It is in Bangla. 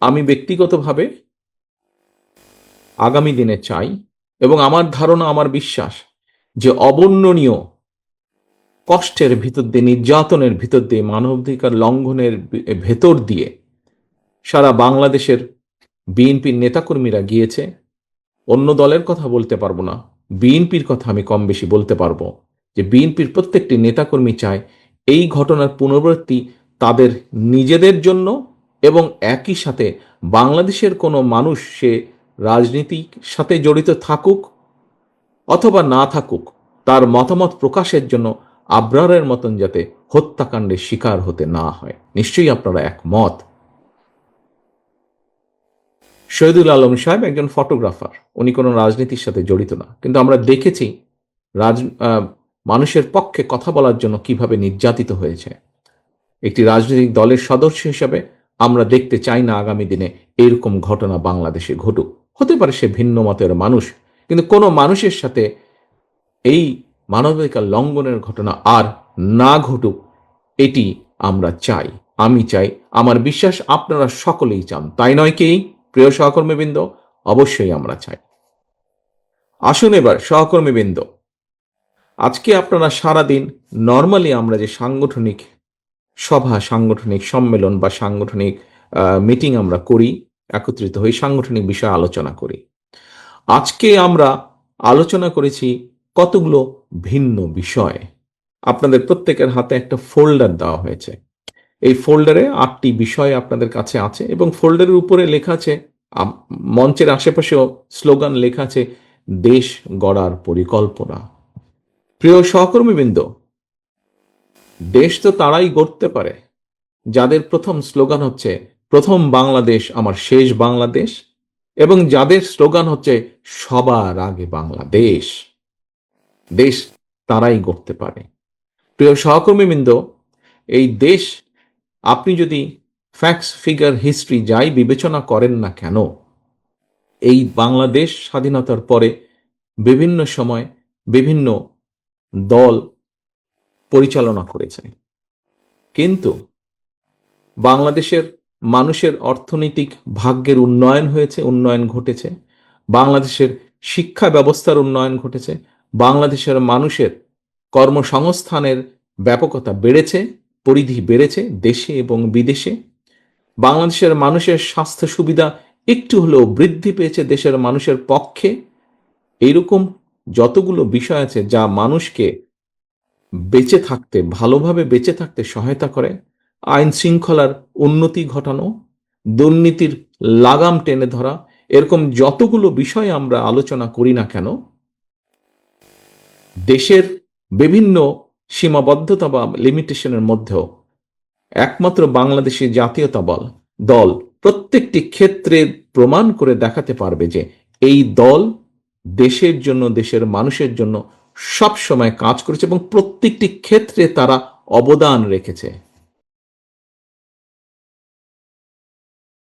আমি ব্যক্তিগতভাবে আগামী দিনে চাই, এবং আমার ধারণা, আমার বিশ্বাস যে অবর্ণনীয় কষ্টের ভিতর দিয়ে, নির্যাতনের ভিতর দিয়ে, মানবাধিকার লঙ্ঘনের ভেতর দিয়ে সারা বাংলাদেশের বিএনপির নেতাকর্মীরা গিয়েছে। অন্য দলের কথা বলতে পারবো না, বিএনপির কথা আমি কম বেশি বলতে পারবো যে বিএনপির প্রত্যেকটি নেতাকর্মী চায় এই ঘটনার পুনরাবৃত্তি তাদের নিজেদের জন্য, এবং একই সাথে বাংলাদেশের কোনো মানুষ, সে রাজনীতির সাথে জড়িত থাকুক অথবা না থাকুক, তার মতামত প্রকাশের জন্য আবরারের মতন যাতে হত্যাকাণ্ডের শিকার হতে না হয়। নিশ্চয়ই আপনারা একমত। শহীদুল আলম সাহেব একজন ফটোগ্রাফার, উনি কোনো রাজনীতির সাথে জড়িত না, কিন্তু আমরা দেখেছি মানুষের পক্ষে কথা বলার জন্য কিভাবে নির্যাতিত হয়েছে। একটি রাজনৈতিক দলের সদস্য হিসাবে আমরা দেখতে চাই না আগামী দিনে এরকম ঘটনা বাংলাদেশে ঘটুক। হতে পারে সে ভিন্ন মতের মানুষ, কিন্তু কোনো মানুষের সাথে এই মানবাধিকার লঙ্ঘনের ঘটনা আর না ঘটুক, এটি আমরা চাই, আমি চাই, আমার বিশ্বাস আপনারা সকলেই চান, তাই নয় কি প্রিয় সহকর্মীবৃন্দ? অবশ্যই আমরা চাই। আসুন এবার সহকর্মীবৃন্দ, আজকে আপনারা সারাদিন নর্মালি আমরা যে সাংগঠনিক সভা, সাংগঠনিক সম্মেলন বা সাংগঠনিক মিটিং আমরা করি, একত্রিত হই, সাংগঠনিক বিষয়ে আলোচনা করি। আজকে আমরা আলোচনা করেছি কতগুলো ভিন্ন বিষয়। আপনাদের প্রত্যেকের হাতে একটা ফোল্ডার দেওয়া হয়েছে। এই ফোল্ডারে 8টি বিষয় আপনাদের কাছে আছে, এবং ফোল্ডারের উপরে লেখা আছে, মঞ্চের আশেপাশেও স্লোগান লেখা আছে, দেশ গড়ার পরিকল্পনা। প্রিয় সহকর্মীবৃন্দ, দেশ তো তারাই গড়তে পারে যাদের প্রথম স্লোগান হচ্ছে, প্রথম বাংলাদেশ আমার শেষ বাংলাদেশ, এবং যাদের স্লোগান হচ্ছে সবার আগে বাংলাদেশ। দেশ তারাই গড়তে পারে। প্রিয় সহকর্মীবৃন্দ, এই দেশ আপনি যদি ফ্যাক্টস, ফিগার, হিস্ট্রি যাই বিবেচনা করেন না কেন, এই বাংলাদেশ স্বাধীনতার পরে বিভিন্ন সময় বিভিন্ন দল পরিচালনা করেছে, কিন্তু বাংলাদেশের মানুষের অর্থনৈতিক ভাগ্যের উন্নয়ন হয়েছে, উন্নয়ন ঘটেছে, বাংলাদেশের শিক্ষা ব্যবস্থার উন্নয়ন ঘটেছে, বাংলাদেশের মানুষের কর্মসংস্থানের ব্যাপকতা বেড়েছে, পরিধি বেড়েছে দেশে এবং বিদেশে, বাংলাদেশের মানুষের স্বাস্থ্য সুবিধা একটু হলেও বৃদ্ধি পেয়েছে দেশের মানুষের পক্ষে। এইরকম যতগুলো বিষয় আছে যা মানুষকে বেঁচে থাকতে, ভালোভাবে বেঁচে থাকতে সহায়তা করে, আইন শৃঙ্খলার উন্নতি ঘটানো, দুর্নীতির লাগাম টেনে ধরা, এরকম যতগুলো বিষয় আমরা আলোচনা করি না কেন, দেশের বিভিন্ন সীমাবদ্ধতা বা লিমিটেশনের মধ্যেও একমাত্র বাংলাদেশি জাতীয়তাবাদ দল প্রত্যেকটি ক্ষেত্রে প্রমাণ করে দেখাতে পারবে যে এই দল দেশের জন্য, দেশের মানুষের জন্য সব সময় কাজ করেছে, এবং প্রত্যেকটি ক্ষেত্রে তারা অবদান রেখেছে।